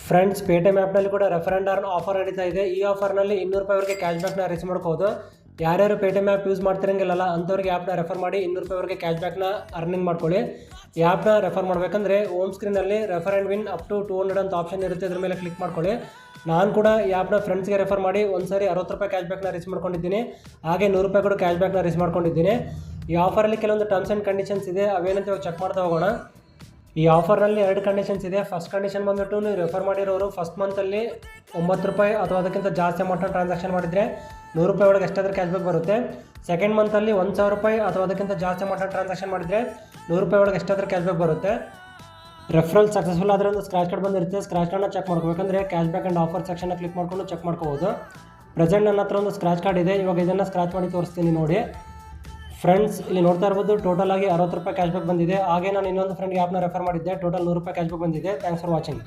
Friends, Paytm ಆ್ಯಪ್ನಲ್ಲಿ ಕೂಡ refer and earn offer ನಡೀತಾ ಇದೆ. ಈ ಆಫರ್ನಲ್ಲಿ 200 ರೂಪಾಯಿವರೆಗೆ ಕ್ಯಾಶ್ ಬ್ಯಾಕ್ನ ರಿಸೀವ್ ಮಾಡ್ಕೋಬೋದು. ಯಾರ್ಯಾರು ಪೇಟಿಎಮ್ ಆ್ಯಪ್ ಯೂಸ್ ಮಾಡ್ತಿರಂಗಿಲ್ಲಲ್ಲ ಅಂಥವ್ರಿಗೆ ಆ್ಯಪ್ನ ರೆಫರ್ ಮಾಡಿ 200 ರೂಪಾಯಿವರೆಗೆ ಕ್ಯಾಶ್ ಬ್ಯಾಕ್ನ ಅರ್ನಿಂಗ್ ಮಾಡ್ಕೊಳ್ಳಿ. ಈ ಆ್ಯಪ್ನ ರೆಫರ್ ಮಾಡಬೇಕಂದ್ರೆ ಹೋಮ್ ಸ್ಕ್ರೀನಲ್ಲಿ refer and win up to 200 ಅಂತ ಆಪ್ಷನ್ ಇರುತ್ತೆ. ಇದ್ರ ಮೇಲೆ ಕ್ಲಿಕ್ ಮಾಡ್ಕೊಳ್ಳಿ. ನಾನು ಕೂಡ ಈ ಆ್ಯಪ್ನ ಫ್ರೆಂಡ್ಸ್ಗೆ ರೆಫರ್ ಮಾಡಿ ಒಂದು ಸಾರಿ 60 ರೂಪಾಯಿ ಕ್ಯಾಶ್ ಬ್ಯಾಕ್ನ ರಿಸೀವ್ ಮಾಡ್ಕೊಂಡಿದ್ದೀನಿ. ಹಾಗೆ 100 ರೂಪಾಯಿ ಕೂಡ ಕ್ಯಾಶ್ ಬ್ಯಾಕ್ನ ರಿಸೀವ್ ಮಾಡ್ಕೊಂಡಿದ್ದೀನಿ. ಈ ಆಫರಲ್ಲಿ ಕೆಲವೊಂದು ಟರ್ಮ್ಸ್ ಆ್ಯಂಡ್ ಕಂಡೀಷನ್ಸ್ ಇದೆ, ಅವೇನಂತ ಇವಾಗ ಚೆಕ್ ಮಾಡ್ತಾ ಹೋಗೋಣ. ಈ ಆಫರ್ನಲ್ಲಿ 2 ಕಂಡೀಷನ್ಸ್ ಇದೆ. ಫಸ್ಟ್ ಕಂಡೀಷನ್ ಬಂದುಬಿಟ್ಟು ನೀವು ರೆಫರ್ ಮಾಡಿರೋರು ಫಸ್ಟ್ ಮಂತಲ್ಲಿ 9 ರೂಪಾಯಿ ಅಥವಾ ಅದಕ್ಕಿಂತ ಜಾಸ್ತಿ ಅಮೌಂಟ್ನ ಟ್ರಾನ್ಸಾಕ್ಷನ್ ಮಾಡಿದರೆ 100 ರೂಪಾಯಿ ಒಳಗೆ ಎಷ್ಟಾದರೂ ಕ್ಯಾಶ್ ಬ್ಯಾಕ್ ಬರುತ್ತೆ. ಸೆಕೆಂಡ್ ಮಂತಲ್ಲಿ 1000 ರೂಪಾಯಿ ಅಥವಾ ಅದಕ್ಕಿಂತ ಜಾಸ್ತಿ ಅಮೌಂಟ್ನ ಟ್ರಾನ್ಸಾಕ್ಷನ್ ಮಾಡಿದರೆ 100 ರೂಪಾಯಿ ಒಳಗೆ ಎಷ್ಟಾದರೂ ಕ್ಯಾಶ್ ಬ್ಯಾಕ್ ಬರುತ್ತೆ. ರೆಫರಲ್ ಸಕ್ಸಸ್ಫುಲ್ ಆದರೆ ಒಂದು ಸ್ಕ್ರಾಚ್ ಕಾರ್ಡ್ ಬಂದಿರುತ್ತೆ. ಸ್ಕ್ರಾಚ್ ಕಾರ್ಡ್ನ ಚೆಕ್ ಮಾಡ್ಕೋಬೇಕಂದ್ರೆ ಕ್ಯಾಶ್ ಬ್ಯಾಕ್ ಆ್ಯಂಡ್ ಆಫರ್ ಸೆಕ್ಷನ್ನ ಕ್ಲಿಕ್ ಮಾಡ್ಕೊಂಡು ಚೆಕ್ ಮಾಡ್ಕೋಬೋದು. ಪ್ರೆಸೆಂಟ್ ನನ್ನ ಹತ್ರ ಒಂದು ಸ್ಕ್ರಾಚ್ ಕಾರ್ಡ್ ಇದೆ. ಇವಾಗ ಇದನ್ನು ಸ್ಕ್ರಾಚ್ ಮಾಡಿ ತೋರಿಸ್ತೀನಿ ನೋಡಿ. ಫ್ರೆಂಡ್ಸ್, ಇಲ್ಲಿ ನೋಡ್ತಾ ಇರ್ಬೋದು ಟೋಟಲ್ ಆಗಿ 60 ರೂಪಾಯಿ ಕ್ಯಾಶ್ ಬ್ಯಾಕ್ ಬಂದಿದೆ. ಹಾಗೆ ನಾನು ಇನ್ನೊಂದು ಫ್ರೆಂಡ್ಗೆ ಆ್ಯಪ್ನ ರೆಫರ್ ಮಾಡಿದ್ದೆ. ಟೋಟಲ್ 100 ರೂಪಾಯಿ ಕ್ಯಾಶ್ ಬ್ಯಾಕ್ ಬಂದಿದೆ. Thanks for watching.